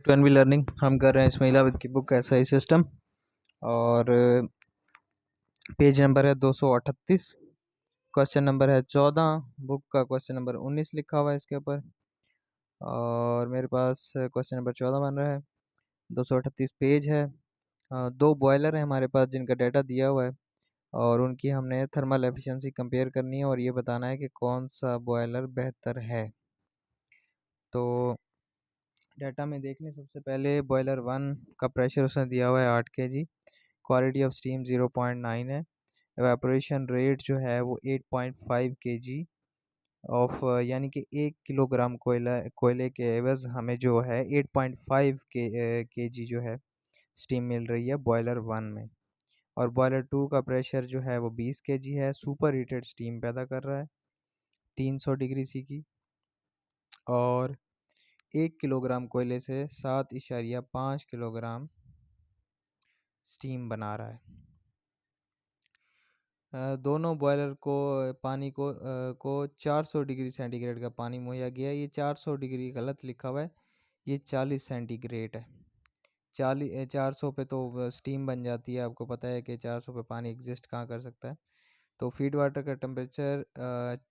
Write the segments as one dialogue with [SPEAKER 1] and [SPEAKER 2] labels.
[SPEAKER 1] Twain be learning हम कर रहे हैं इसमें इलावत की बुक ऐसा ही सिस्टम। और पेज नंबर है 238, क्वेश्चन नंबर है 14, बुक का क्वेश्चन नंबर 19 लिखा हुआ है इसके ऊपर। और मेरे पास क्वेश्चन नंबर 14 बन रहा है। 238 पेज है। दो बॉयलर हैं हमारे पास जिनका डाटा दिया हुआ है और उनकी हमने थर्मल एफिशिएंसी कंपेयर करनी है और ये बताना है कि कौन सा बॉयलर बेहतर है। तो डाटा में देख लें। सबसे पहले बॉयलर 1 का प्रेशर उसने दिया हुआ है 8 kg, क्वालिटी ऑफ स्टीम 0.9 है, एवेपोरेशन रेट जो है वो 8.5 kg ऑफ, यानी कि 1 किलोग्राम कोयले के एवज हमें जो है 8.5 kg जो है स्टीम मिल रही है बॉयलर 1 में। और बॉयलर 2 का प्रेशर जो है वो 20 kg है, सुपर हीटेड स्टीम पैदा कर रहा है 300 डिग्री सी की, और 1 किलोग्राम कोयले से 7.5 किलोग्राम स्टीम बना रहा है। दोनों बॉयलर को पानी को 400 डिग्री सेंटीग्रेड का पानी मुहैया गया है। ये 400 डिग्री गलत लिखा हुआ है, ये 40 सेंटीग्रेड है। 400 पे तो स्टीम बन जाती है, आपको पता है कि 400 पे पानी एग्जिस्ट कहाँ कर सकता है। तो फीड वाटर का टेम्परेचर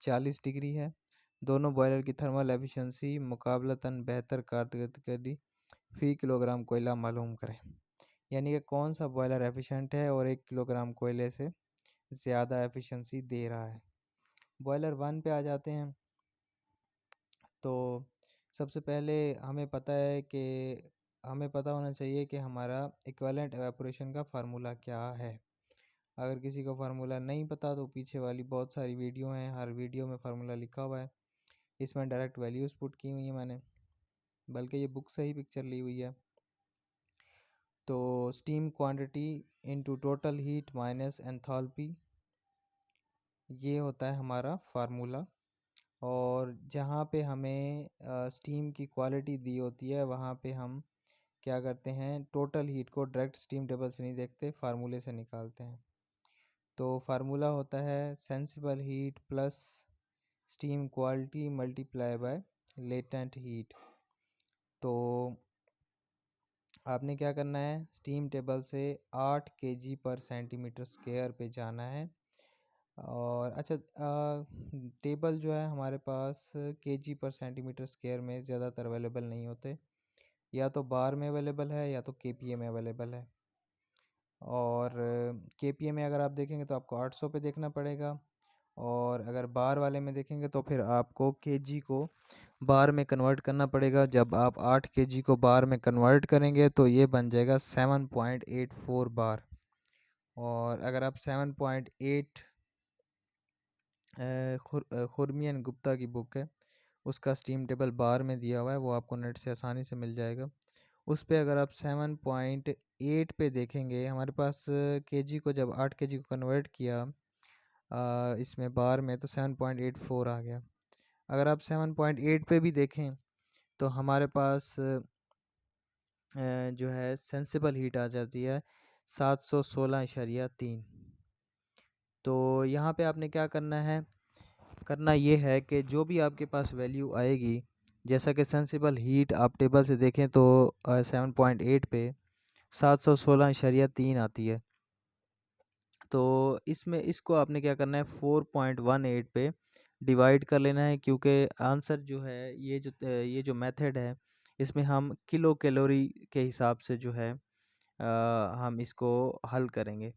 [SPEAKER 1] 40 डिग्री है। दोनों बॉयलर की थर्मल एफिशिएंसी मुकाबलतन बेहतर कारकर्दगी फी किलोग्राम कोयला मालूम करें, यानी कि कौन सा बॉयलर एफिशिएंट है और 1 किलोग्राम कोयले से ज़्यादा एफिशिएंसी दे रहा है। बॉयलर 1 पे आ जाते हैं। तो सबसे पहले हमें पता होना चाहिए कि हमारा इक्विवेलेंट एवेपोरेशन का फार्मूला क्या है। अगर किसी को फार्मूला नहीं पता तो पीछे वाली बहुत सारी वीडियो हैं, हर वीडियो में फार्मूला लिखा हुआ है। इसमें डायरेक्ट वैल्यूज़ पुट की हुई है मैंने, बल्कि ये बुक से ही पिक्चर ली हुई है। तो steam quantity into total heat minus enthalpy, ये होता है हमारा फार्मूला। और जहाँ पे हमें स्टीम की क्वालिटी दी होती है वहाँ पे हम क्या करते हैं, टोटल हीट को डायरेक्ट स्टीम टेबल से नहीं देखते, फार्मूले से निकालते हैं। तो फार्मूला होता है sensible heat plus steam quality multiply by latent heat. तो आपने क्या करना है, स्टीम टेबल से 8 kg पर सेंटीमीटर स्क्वायर पे जाना है। और अच्छा, टेबल जो है हमारे पास kg पर सेंटीमीटर स्क्वायर में ज़्यादातर अवेलेबल नहीं होते, या तो बार में अवेलेबल है या तो kPa में अवेलेबल है। और kPa में अगर आप देखेंगे तो आपको 800 पे देखना पड़ेगा, और अगर बार वाले में देखेंगे तो फिर आपको kg को बार में कन्वर्ट करना पड़ेगा। जब आप 8 kg को बार में कन्वर्ट करेंगे तो ये बन जाएगा 7.84 बार। और अगर आप 7.8 खुरमियन गुप्ता की बुक है, उसका स्टीम टेबल बार में दिया हुआ है, वो आपको नेट से आसानी से मिल जाएगा। उस पे अगर आप 7.8 पे देखेंगे, हमारे पास kg को जब 8 kg को कन्वर्ट किया इसमें बार में, तो 7.84 आ गया। अगर आप 7.8 पे भी देखें तो हमारे पास जो है सेंसिबल हीट आ जाती है 716.3। तो यहाँ पे आपने क्या करना ये है कि जो भी आपके पास वैल्यू आएगी, जैसा कि सेंसिबल हीट आप टेबल से देखें तो 7.8 पे 716.3 आती है। तो इसमें इसको आपने क्या करना है, 4.18 पे डिवाइड कर लेना है, क्योंकि आंसर जो है ये जो मेथड है इसमें हम किलो कैलोरी के हिसाब से जो है हम इसको हल करेंगे।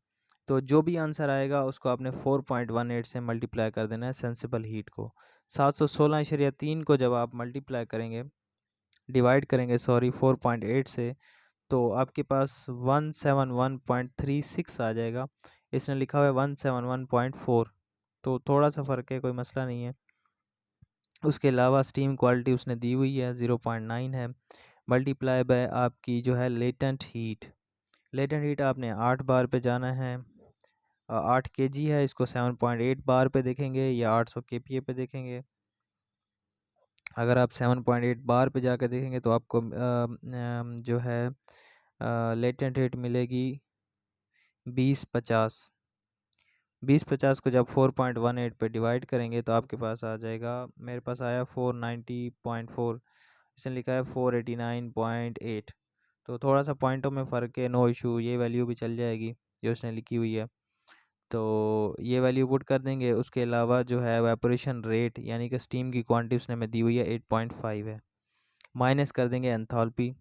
[SPEAKER 1] तो जो भी आंसर आएगा उसको आपने 4.18 से मल्टीप्लाई कर देना है सेंसिबल हीट को। 716.3 को जब आप मल्टीप्लाई करेंगे, डिवाइड करेंगे 4.8 से, तो आपके पास 171.36 आ जाएगा। इसने लिखा हुआ है 171.4, तो थोड़ा सा फ़र्क है, कोई मसला नहीं है। उसके अलावा स्टीम क्वालिटी उसने दी हुई है 0.9 है, मल्टीप्लाई बाय आपकी जो है लेटेंट हीट आपने 8 बार पे जाना है। 8 kg है, इसको 7.8 बार पे देखेंगे या 800 kPa पे देखेंगे। अगर आप 7.8 बार पे जाकर देखेंगे तो आपको जो है लेटेंट हीट मिलेगी 2050। 2050 को जब 4.18 पे डिवाइड करेंगे तो आपके पास आ जाएगा, मेरे पास आया 490.4। इसने लिखा है 489.8। तो थोड़ा सा पॉइंटों में फ़र्क है, नो इशू, ये वैल्यू भी चल जाएगी जो उसने लिखी हुई है। तो ये वैल्यू पुट कर देंगे। उसके अलावा जो है एवापोरेशन रेट यानी कि स्टीम की क्वांटिटी उसने हमें दी हुई है 8.5 है। माइनस कर देंगे एंथैल्पी।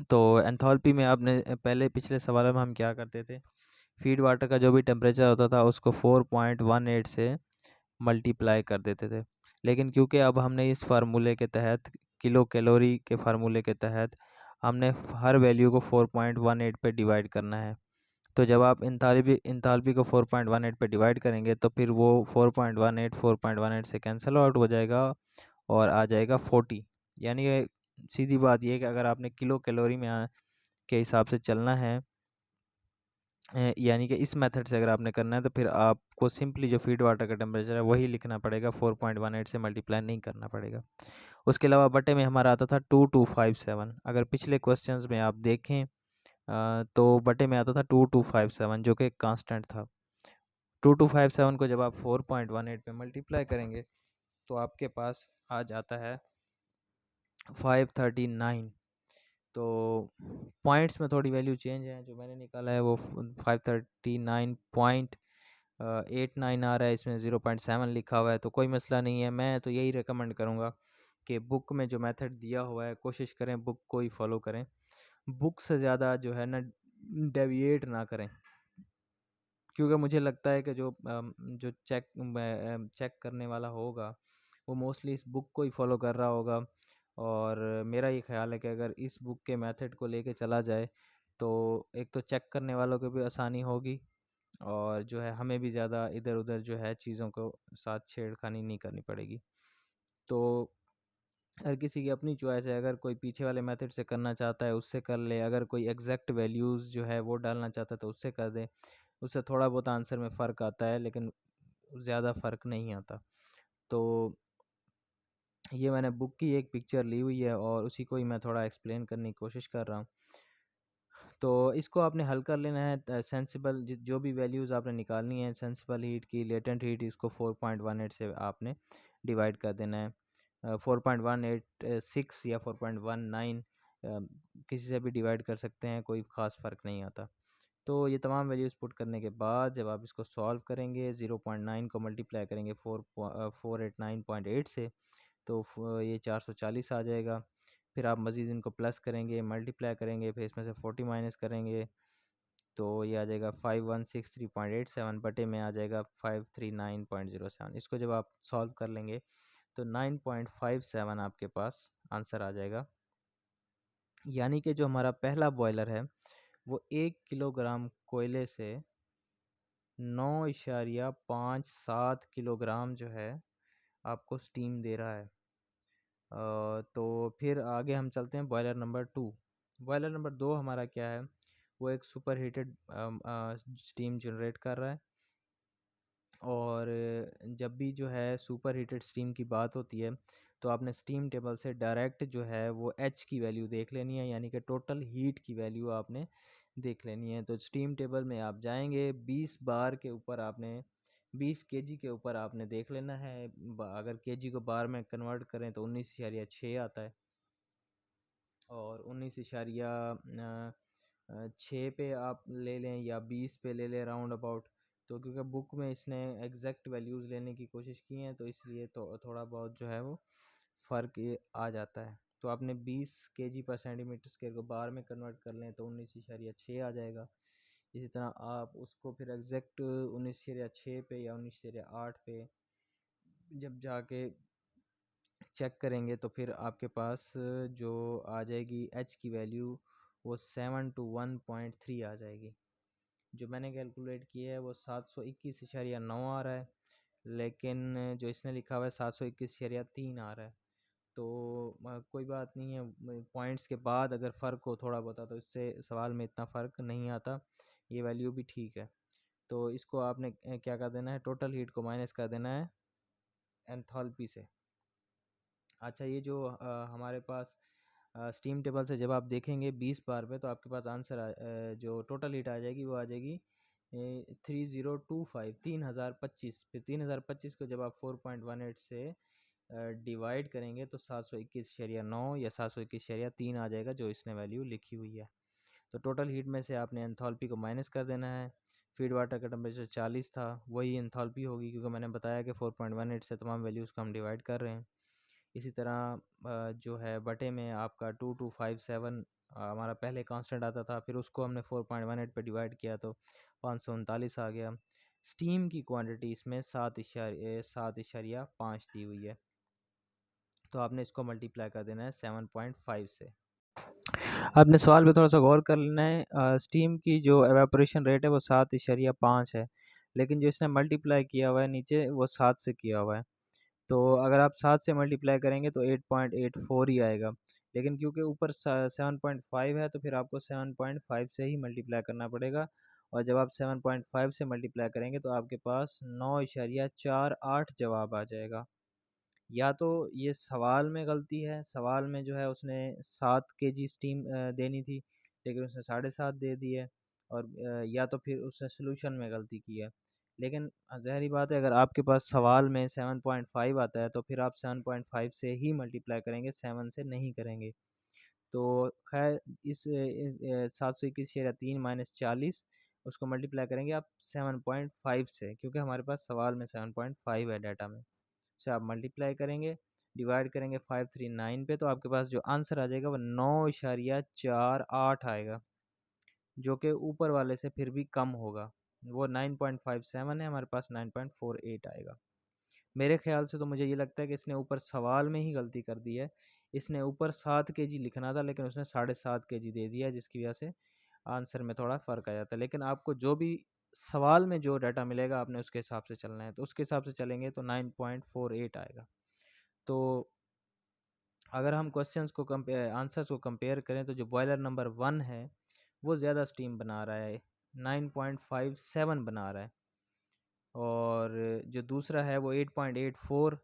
[SPEAKER 1] तो एंथैल्पी में आपने पहले पिछले सवाल में हम क्या करते थे, फीड वाटर का जो भी टेम्परेचर होता था उसको 4.18 से मल्टीप्लाई कर देते थे। लेकिन क्योंकि अब हमने इस फार्मूले के तहत, किलो कैलोरी के फार्मूले के तहत, हमने हर वैल्यू को 4.18 पे डिवाइड करना है। तो जब आप इंथाल्पी को 4.18 पे डिवाइड करेंगे तो फिर वो 4.18 से कैंसिल आउट हो जाएगा और आ जाएगा 40। यानी कि सीधी बात ये है कि अगर आपने किलो कैलोरी में के हिसाब से चलना है, यानी कि इस मेथड से अगर आपने करना है, तो फिर आपको सिंपली जो फीड वाटर का टेम्परेचर है वही लिखना पड़ेगा, 4.18 से मल्टीप्लाई नहीं करना पड़ेगा। उसके अलावा बटे में हमारा आता था 2257। अगर पिछले क्वेश्चंस में आप देखें तो बटे में आता था 2257 जो कि कांस्टेंट था। 2257 को जब आप 4.18 पे मल्टीप्लाई करेंगे तो आपके पास आ जाता है 539। तो पॉइंट्स में थोड़ी वैल्यू चेंज है, जो मैंने निकाला है वो 539.89 आ रहा है, इसमें 0.7 लिखा हुआ है, तो कोई मसला नहीं है। मैं तो यही रिकमेंड करूँगा कि बुक में जो मेथड दिया हुआ है कोशिश करें बुक को ही फॉलो करें, बुक से ज़्यादा जो है ना डेविएट ना करें। क्योंकि मुझे लगता है कि जो चेक करने वाला होगा वो मोस्टली इस बुक को ही फॉलो कर रहा होगा। और मेरा ये ख्याल है कि अगर इस बुक के मेथड को लेके चला जाए तो एक तो चेक करने वालों को भी आसानी होगी और जो है हमें भी ज़्यादा इधर उधर जो है चीज़ों को साथ छेड़खानी नहीं करनी पड़ेगी। तो हर किसी की अपनी चॉइस है, अगर कोई पीछे वाले मेथड से करना चाहता है उससे कर ले, अगर कोई एग्जैक्ट वैल्यूज़ जो है वो डालना चाहता है तो उससे कर दे। उससे थोड़ा बहुत आंसर में फ़र्क आता है लेकिन ज़्यादा फ़र्क नहीं आता। तो ये मैंने बुक की एक पिक्चर ली हुई है और उसी को ही मैं थोड़ा एक्सप्लेन करने की कोशिश कर रहा हूँ। तो इसको आपने हल कर लेना है, सेंसिबल जो भी वैल्यूज़ आपने निकालनी है सेंसिबल हीट की, लेटेंट हीट, इसको 4.18 से आपने डिवाइड कर देना है। 4.186 या 4.19 किसी से भी डिवाइड कर सकते हैं, कोई ख़ास फ़र्क नहीं आता। तो ये तमाम वैल्यूज़ पुट करने के बाद जब आप इसको सॉल्व करेंगे 0.9 को मल्टीप्लाई करेंगे 489.8 से, तो ये 440 आ जाएगा। फिर आप मज़ीद इनको प्लस करेंगे, मल्टीप्लाई करेंगे, फिर इसमें से 40 माइनस करेंगे तो ये आ जाएगा 5163.87 बटे में आ जाएगा 539.07। इसको जब आप सॉल्व कर लेंगे तो 9.57 आपके पास आंसर आ जाएगा। यानी कि जो हमारा पहला बॉयलर है वो 1 किलोग्राम कोयले से 9.57 किलोग्राम जो है आपको स्टीम दे रहा है। तो फिर आगे हम चलते हैं बॉयलर नंबर 2। बॉयलर नंबर 2 हमारा क्या है, वो एक सुपर हीटेड स्टीम जनरेट कर रहा है। और जब भी जो है सुपर हीटेड स्टीम की बात होती है तो आपने स्टीम टेबल से डायरेक्ट जो है वो एच की वैल्यू देख लेनी है, यानी कि टोटल हीट की वैल्यू आपने देख लेनी है। तो स्टीम टेबल में आप जाएंगे, 20 बार के ऊपर आपने 20 केजी के ऊपर आपने देख लेना है। अगर केजी को बार में कन्वर्ट करें तो 19.6 आता है, और 19.6 पे आप ले लें या 20 पे ले लें राउंड अबाउट। तो क्योंकि बुक में इसने एग्जैक्ट वैल्यूज़ लेने की कोशिश की हैं तो इसलिए तो थोड़ा बहुत जो है वो फ़र्क ये आ जाता है। तो आपने 20 केजी पर सेंटीमीटर स्क्वायर को बार में कन्वर्ट कर लें तो 19.6 आ जाएगा। इसी तरह आप उसको फिर एग्जैक्ट 19.6 पे या 19.8 पे जब जाके चेक करेंगे तो फिर आपके पास जो आ जाएगी एच की वैल्यू वो 7 to 1.3 आ जाएगी। जो मैंने कैलकुलेट किया है वो 721.9 आ रहा है, लेकिन जो इसने लिखा हुआ है 721.3 आ रहा है। तो कोई बात नहीं है, पॉइंट्स के बाद अगर फ़र्क हो थोड़ा बहुत तो इससे सवाल में इतना फ़र्क नहीं आता, ये वैल्यू भी ठीक है। तो इसको आपने क्या कर देना है, टोटल हीट को माइनस कर देना है एंथैल्पी से। अच्छा, ये जो हमारे पास स्टीम टेबल से जब आप देखेंगे 20 बार पे तो आपके पास आंसर जो टोटल हीट आ जाएगी वो आ जाएगी 3025, 3025। फिर 3025 को जब आप 4.18 से डिवाइड करेंगे तो 721.9 या 721.3 आ जाएगा, जो इसने वैल्यू लिखी हुई है। तो टोटल हीट में से आपने एंथैल्पी को माइनस कर देना है। फीड वाटर का टेम्परेचर 40 था, वही एंथैल्पी होगी, क्योंकि मैंने बताया कि 4.18 से तमाम वैल्यूज़ को हम डिवाइड कर रहे हैं। इसी तरह जो है बटे में आपका 2257 हमारा पहले कांस्टेंट आता था, फिर उसको हमने 4.18 पे डिवाइड किया तो 539 आ गया। स्टीम की क्वांटिटी इसमें 7.5 दी हुई है, तो आपने इसको मल्टीप्लाई कर देना है 7.5 से। आपने सवाल पे थोड़ा सा गौर कर लेना है। स्टीम की जो एवेपोरेशन रेट है वो 7.5 है, लेकिन जो इसने मल्टीप्लाई किया हुआ है नीचे वो 7 से किया हुआ है। तो अगर आप 7 से मल्टीप्लाई करेंगे तो 8.84 ही आएगा, लेकिन क्योंकि ऊपर 7.5 है तो फिर आपको 7.5 से ही मल्टीप्लाई करना पड़ेगा। और जब आप 7.5 से मल्टीप्लाई करेंगे तो आपके पास 9.48 जवाब आ जाएगा। या तो ये सवाल में गलती है, सवाल में जो है उसने 7 केजी स्टीम देनी थी, लेकिन उसने 7.5 दे दी है। और या तो फिर उसने सोल्यूशन में गलती की है। लेकिन ज़ाहिर बात है, अगर आपके पास सवाल में 7.5 आता है तो फिर आप 7.5 से ही मल्टीप्लाई करेंगे, 7 से नहीं करेंगे। तो खैर इस 721.3 माइनस 40 उसको मल्टीप्लाई करेंगे आप 7.5 से, क्योंकि हमारे पास सवाल में 7.5 है डाटा में। से आप मल्टीप्लाई करेंगे, डिवाइड करेंगे 539 पे, तो आपके पास जो आंसर आ जाएगा वो 9.48 आएगा, जो कि ऊपर वाले से फिर भी कम होगा। वो 9.57 है, हमारे पास 9.48 आएगा। मेरे ख्याल से तो मुझे ये लगता है कि इसने ऊपर सवाल में ही गलती कर दी है। इसने ऊपर 7 केजी लिखना था, लेकिन उसने 7.5 केजी दे दिया, जिसकी वजह से आंसर में थोड़ा फ़र्क आ जाता है। लेकिन आपको जो भी सवाल में जो डाटा मिलेगा आपने उसके हिसाब से चलना है, तो उसके हिसाब से चलेंगे तो 9.48 आएगा। तो अगर हम क्वेश्चंस को कंपेयर आंसर्स को कंपेयर करें तो जो बॉयलर नंबर 1 है वो ज़्यादा स्टीम बना रहा है, 9.57 बना रहा है। और जो दूसरा है वो 8.84,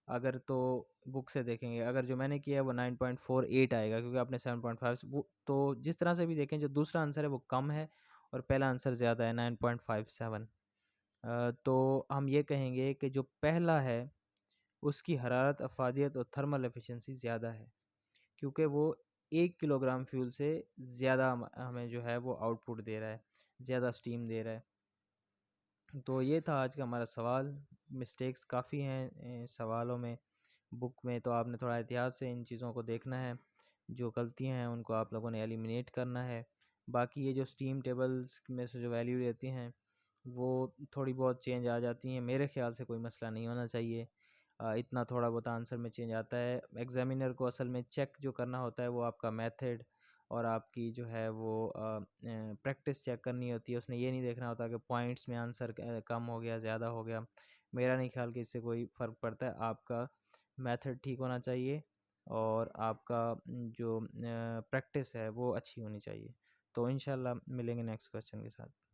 [SPEAKER 1] अगर तो बुक से देखेंगे, अगर जो मैंने किया है वो 9.48 आएगा, क्योंकि आपने 7.5 तो जिस तरह से भी देखें जो दूसरा आंसर है वो कम है और पहला आंसर ज़्यादा है 9.57। तो हम ये कहेंगे कि जो पहला है उसकी हरारत, अफादियत और थर्मल एफिशिएंसी ज़्यादा है, क्योंकि वो 1 किलोग्राम फ्यूल से ज़्यादा हमें जो है वो आउटपुट दे रहा है, ज़्यादा स्टीम दे रहा है। तो ये था आज का हमारा सवाल। मिस्टेक्स काफ़ी हैं सवालों में, बुक में, तो आपने थोड़ा एहतियात से इन चीज़ों को देखना है। जो गलतियां हैं उनको आप लोगों ने एलिमिनेट करना है। बाकी ये जो स्टीम टेबल्स में से जो वैल्यू रहती हैं वो थोड़ी बहुत चेंज आ जाती हैं, मेरे ख्याल से कोई मसला नहीं होना चाहिए। इतना थोड़ा बहुत आंसर में चेंज आता है। एग्जामिनर को असल में चेक जो करना होता है वो आपका मेथड और आपकी जो है वो प्रैक्टिस चेक करनी होती है। उसने ये नहीं देखना होता कि पॉइंट्स में आंसर कम हो गया, ज़्यादा हो गया। मेरा नहीं ख्याल कि इससे कोई फ़र्क पड़ता है। आपका मेथड ठीक होना चाहिए और आपका जो प्रैक्टिस है वो अच्छी होनी चाहिए। तो इंशाल्लाह मिलेंगे नेक्स्ट क्वेश्चन के साथ।